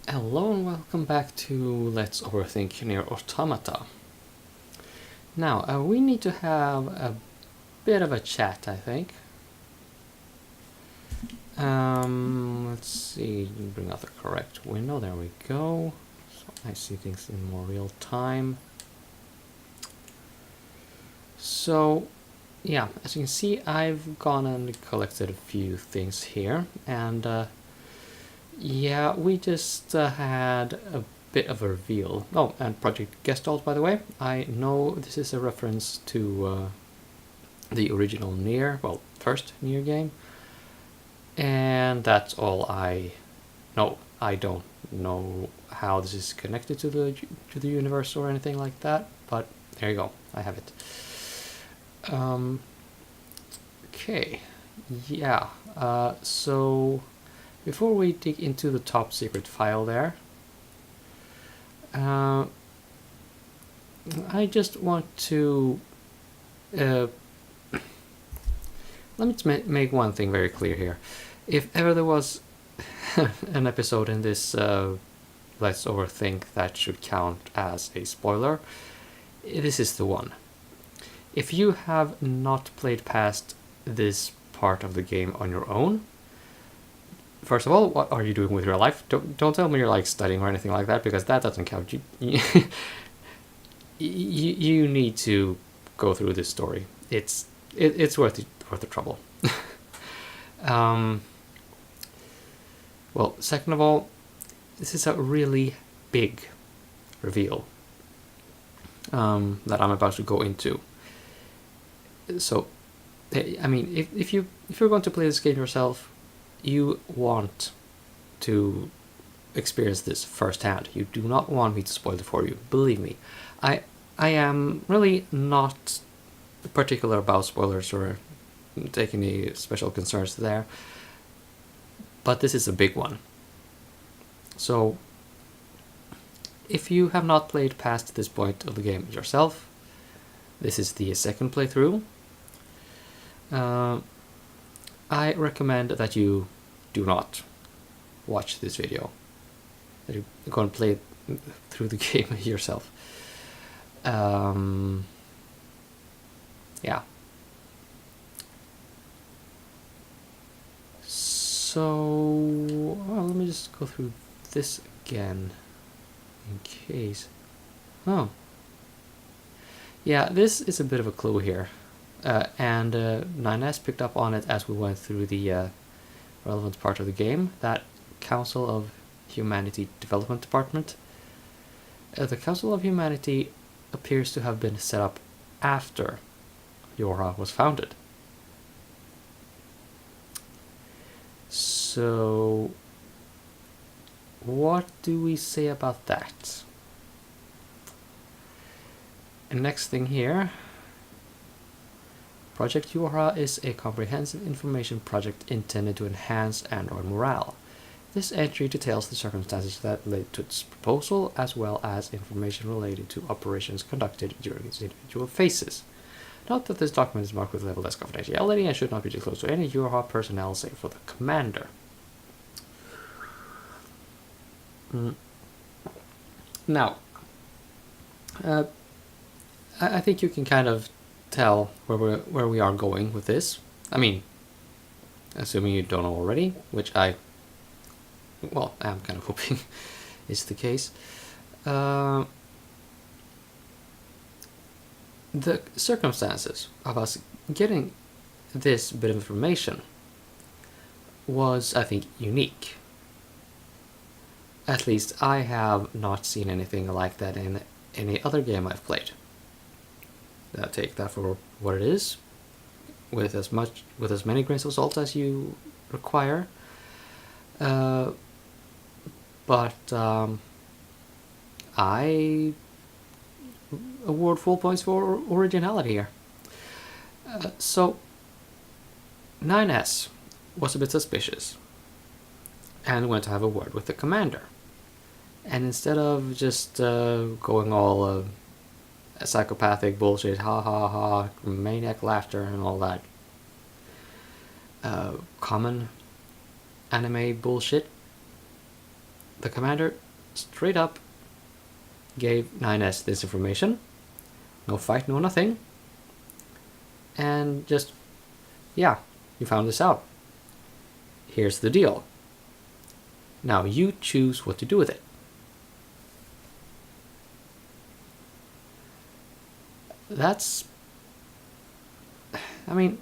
Hello and welcome back to Let's Overthink Near Automata. Now, we need to have a bit of a chat, I think. Let's see, bring out the correct window, there we go. So I see things in more real time. So, yeah, as you can see, I've gone and collected a few things here, and yeah, we just had a bit of a reveal. Oh, and Project Gestalt, by the way. I know this is a reference to the original Nier, well, first Nier game. And that's all I know. I don't know how this is connected to the universe or anything like that, but there you go. I have it. Okay. Yeah. So before we dig into the top secret file there, I just want to let me make one thing very clear here. If ever there was an episode in this Let's Overthink that should count as a spoiler, this is the one. If you have not played past this part of the game on your own, first of all, what are you doing with your life? Don't tell me you're like studying or anything like that, because that doesn't count. You need to go through this story. It's worth the trouble. Well, second of all, this is a really big reveal that I'm about to go into. So, I mean, if you're going to play this game yourself, you want to experience this firsthand. You do not want me to spoil it for you. Believe me, I am really not particular about spoilers or take any special concerns there. But this is a big one. So, if you have not played past this point of the game yourself, this is the second playthrough. I recommend that you do not watch this video. That you go and play through the game yourself. Yeah. So, well, let me just go through this again in case. Oh. Yeah, this is a bit of a clue here. And 9S picked up on it as we went through the relevant part of the game, that Council of Humanity Development Department. The Council of Humanity appears to have been set up after Yorha was founded. So, what do we say about that? And next thing here, Project Yorha is a comprehensive information project intended to enhance android morale. This entry details the circumstances that led to its proposal, as well as information related to operations conducted during its individual phases. Note that this document is marked with label as confidentiality and should not be disclosed to any Yorha personnel save for the commander. Now, I think you can kind of tell where we are going with this. I mean, assuming you don't know already, which I'm kind of hoping is the case. The circumstances of us getting this bit of information was, I think, unique. At least I have not seen anything like that in any other game I've played. Take that for what it is, with as many grains of salt as you require. But I award full points for originality here. So 9S was a bit suspicious and went to have a word with the commander. And instead of just going all psychopathic bullshit, ha ha ha, maniac laughter and all that common anime bullshit, the commander straight up gave 9S this information. No fight, no nothing. And just, yeah, you found this out. Here's the deal. Now you choose what to do with it. That's, I mean,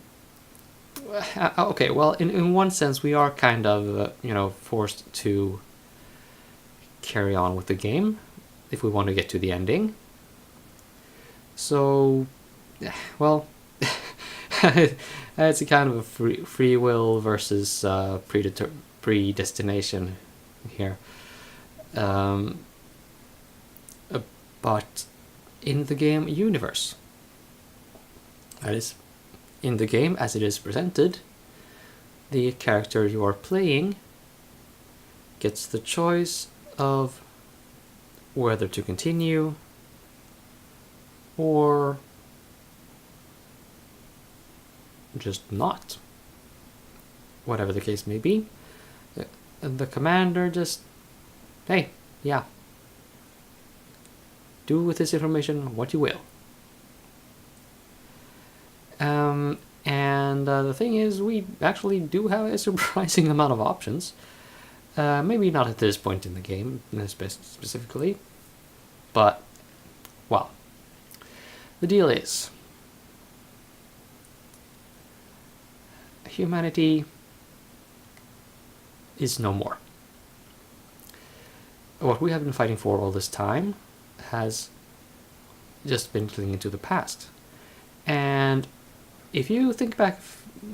okay, well, in one sense, we are kind of, forced to carry on with the game if we want to get to the ending. So, well, it's a kind of a free will versus predestination here. But in the game universe, that is, in the game as it is presented, the character you are playing gets the choice of whether to continue or just not. Whatever the case may be, the commander just, hey, yeah, do with this information what you will. And the thing is, we actually do have a surprising amount of options. Maybe not at this point in the game, specifically, but, well, the deal is, humanity is no more. What we have been fighting for all this time has just been clinging to the past. And if you think back,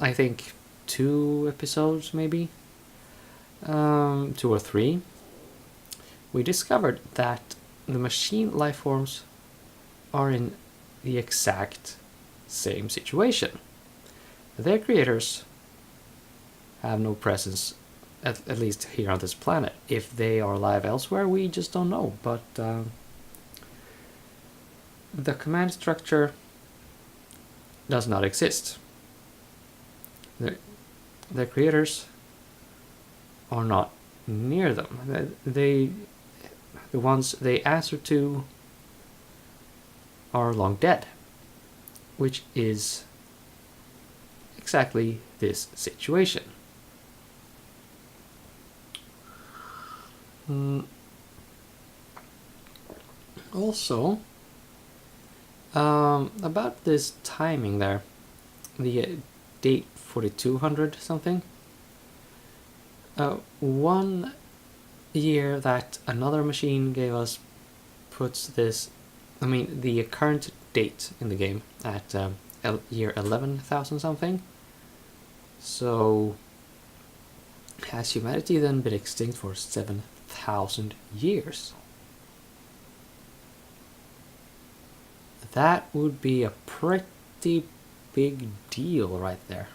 I think 2 episodes maybe, 2 or 3, we discovered that the machine life forms are in the exact same situation. Their creators have no presence, at least here on this planet. If they are alive elsewhere, we just don't know. But the command structure does not exist. The creators are not near them. The ones they answer to are long dead, which is exactly this situation. Also, about this timing there, the date 4200 something, 1 year that another machine gave us puts this, the current date in the game at year 11,000 something. So has humanity then been extinct for 7,000 years? That would be a pretty big deal right there.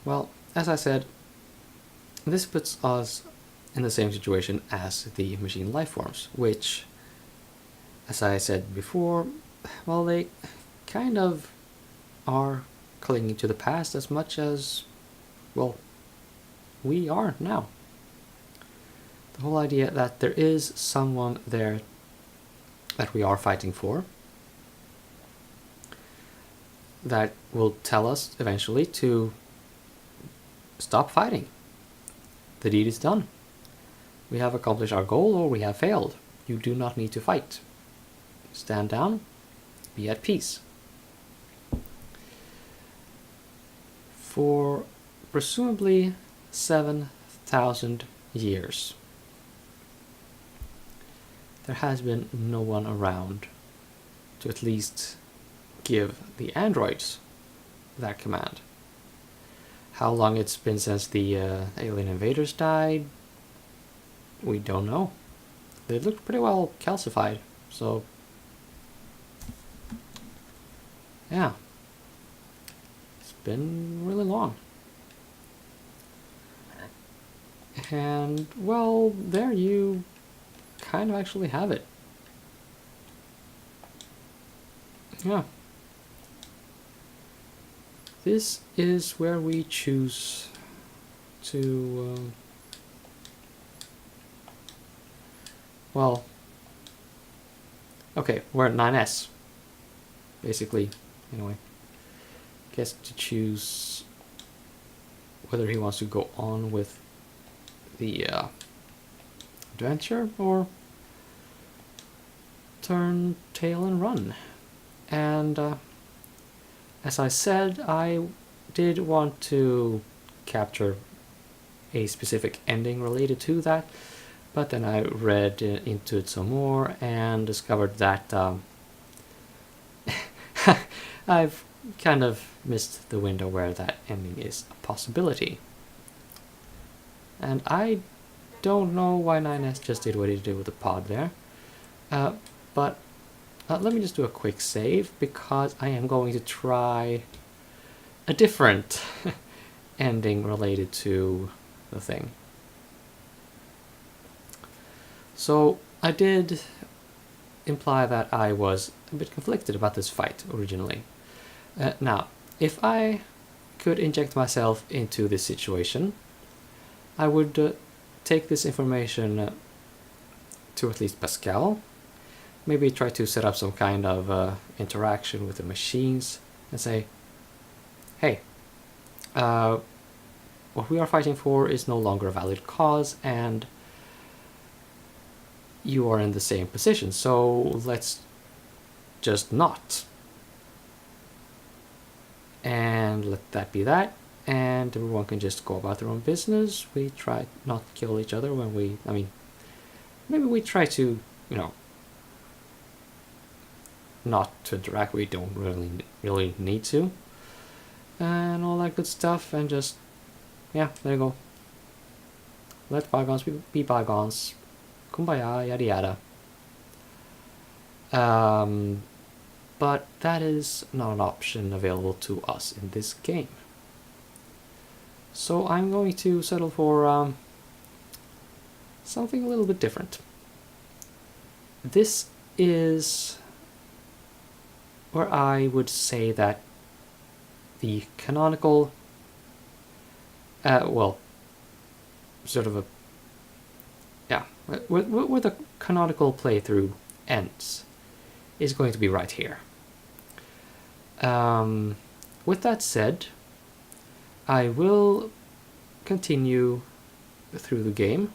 Well, as I said, this puts us in the same situation as the machine life forms, which, as I said before, well, they kind of are clinging to the past as much as, well, we are now. The whole idea that there is someone there that we are fighting for, that will tell us eventually to stop fighting. The deed is done. We have accomplished our goal, or we have failed. You do not need to fight. Stand down, be at peace. For presumably 7,000 years, there has been no one around to at least give the androids that command. How long it's been since the alien invaders died, we don't know. They look pretty well calcified, so yeah, it's been really long. And, well, there you kind of actually have it. Yeah. this is where we choose to well, okay, we're at 9S basically. Anyway, gets to choose whether he wants to go on with the adventure or turn tail and run. And as I said, I did want to capture a specific ending related to that, but then I read into it some more and discovered that I've kind of missed the window where that ending is a possibility. And I don't know why 9S just did what he did with the pod there. But let me just do a quick save, because I am going to try a different ending related to the thing. So I did imply that I was a bit conflicted about this fight originally. Now, if I could inject myself into this situation, I would take this information to at least Pascal, maybe try to set up some kind of interaction with the machines and say, hey, what we are fighting for is no longer a valid cause, and you are in the same position, so let's just not. And let that be that, and everyone can just go about their own business. We try not to kill each other when we, I mean, maybe we try to, you know, not to interact. We don't really need to, and all that good stuff, and just, yeah, there you go. Let bygones be bygones. Kumbaya, yada yada. But that is not an option available to us in this game. So I'm going to settle for something a little bit different. This is where I would say that the canonical, well, sort of a, yeah, where the canonical playthrough ends is going to be right here. With that said, I will continue through the game,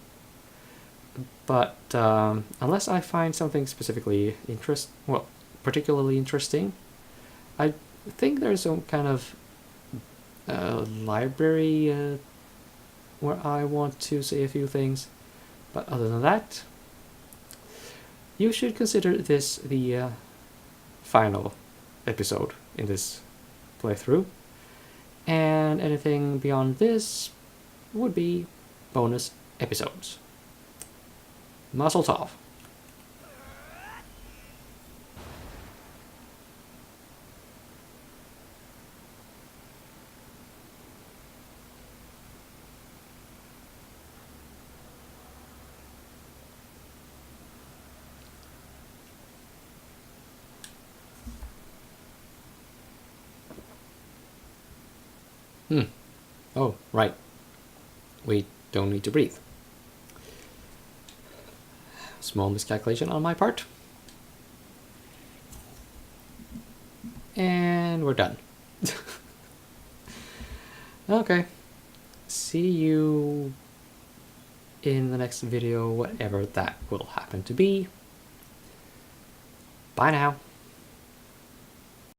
but unless I find something specifically particularly interesting, I think there's some kind of library where I want to say a few things, but other than that, you should consider this the final episode in this playthrough, and anything beyond this would be bonus episodes. Mazel tov. Oh, right. We don't need to breathe. Small miscalculation on my part. And we're done. Okay. See you in the next video, whatever that will happen to be. Bye now.